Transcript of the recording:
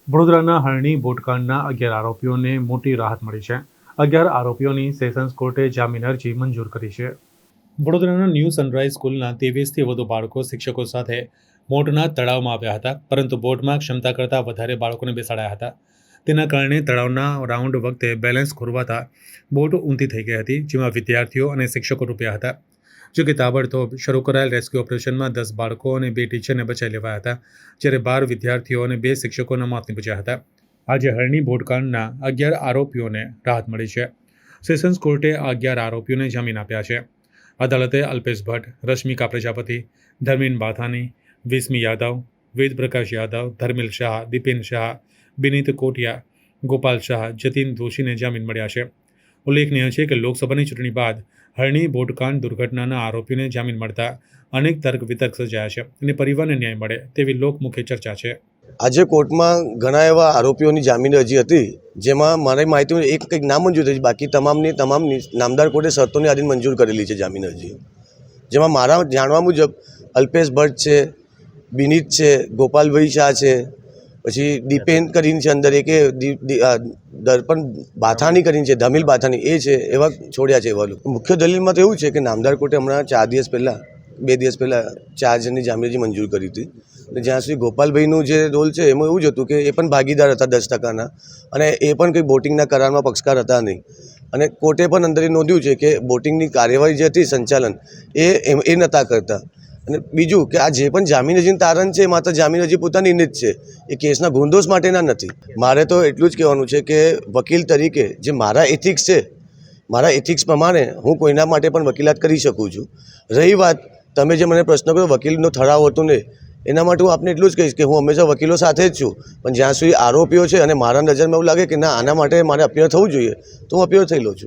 વડોદરાના હરણી બોટકાંડના 11 આરોપીઓને મોટી રાહત મળી છે। 11 આરોપીઓની સેશન્સ કોર્ટે જામીન અરજી મંજૂર કરી છે। વડોદરાના ન્યૂ સનરાઇઝ સ્કૂલના 23થી વધુ બાળકો શિક્ષકો સાથે બોટના તળાવમાં આવ્યા હતા, પરંતુ બોટમાં ક્ષમતા કરતાં વધારે બાળકોને બેસાડાયા હતા। તેના કારણે તળાવના રાઉન્ડ વખતે બેલેન્સ ખોરવાતા બોટ ઊંધી થઈ ગઈ હતી, જેમાં વિદ્યાર્થીઓ અને શિક્ષકો ડૂબ્યા હતા। જોકે તાબડતોબ શરૂ કરાયેલ રેસ્ક્યુ ઓપરેશનમાં 10 બાળકો અને 2 ટીચરને બચાવી લેવાયા હતા, જ્યારે 12 વિદ્યાર્થીઓ અને 2 શિક્ષકોના મોત નીપજ્યા હતા। આજે હરણી બોટકાંડના 11 આરોપીઓને રાહત મળી છે। સેશન્સ કોર્ટે આ 11 આરોપીઓને જામીન આપ્યા છે। અદાલતે અલ્પેશ ભટ્ટ, રશ્મિકા પ્રજાપતિ, ધર્મેન્દ્ર બાથાની, વિસ્મી યાદવ, વેદ પ્રકાશ યાદવ, ધર્મિલ શાહ, દીપેન શાહ, બિનીત કોટિયા, ગોપાલ શાહ, જતીન દોશીને જામીન મળ્યા છે। ઉલ્લેખનીય છે કે લોકસભાની ચૂંટણી બાદ હરણી બોટકાંડ દુર્ઘટનાના આરોપીને જામીન મળતા અનેક તર્ક વિતર્ક સર્જાયા છે અને પરિવારને ન્યાય મળે તેવી લોકમુખે ચર્ચા છે। આજે કોર્ટમાં ઘણા એવા આરોપીઓની જામીન અરજી હતી, જેમાં મારી માહિતી એક કંઈક નામંજૂર થઈ, બાકી તમામની નામદાર કોર્ટે શરતોની આધીન મંજૂર કરેલી છે જામીન અરજી। જેમાં મારા જાણવા મુજબ અલ્પેશ ભટ્ટ છે, બિનીત છે, ગોપાલભાઈ શાહ છે, પછી દીપેન કરીને છે, અંદર એક દર્પણ બાથાની કરીને છે, ધમિલ બાથાની એ છે, એવા છોડ્યા છે એવા લોકો। મુખ્ય દલીલમાં તો એવું છે કે નામદાર કોર્ટે હમણાં 2 દિવસ પહેલાં 4 જણની જામીન અરજી મંજૂર કરી હતી। જ્યાં સુધી ગોપાલભાઈનું જે રોલ છે એમાં એવું જ હતું કે એ પણ ભાગીદાર હતા 10%ના, અને એ પણ કંઈ બોટિંગના કરારમાં પક્ષકાર હતા નહીં, અને કોર્ટે પણ અંદર નોંધ્યું છે કે બોટિંગની કાર્યવાહી જે હતી સંચાલન એ નહોતા કરતા। અને બીજું કે આ જે પણ જામીન અરજીનું તારણ છે, માત્ર જામીન અરજી પોતાની જ છે, એ કેસના ગુણદોષ માટેના નથી। મારે તો એટલું જ કહેવાનું છે કે વકીલ તરીકે જે મારા એથિક્સ છે, મારા એથિક્સ પ્રમાણે હું કોઈના માટે પણ વકીલાત કરી શકું છું। રહી વાત તમે જે મને પ્રશ્ન કર્યો વકીલનો ઠરાવ હતો ને, એના માટે હું આપને એટલું જ કહીશ કે હું હંમેશા વકીલો સાથે જ છું, પણ જ્યાં સુધી આરોપીઓ છે અને મારા નજરમાં એવું લાગે કે ના આના માટે મારે અપિયર થવું જોઈએ તો હું અપિયર થઈ લઉં છું।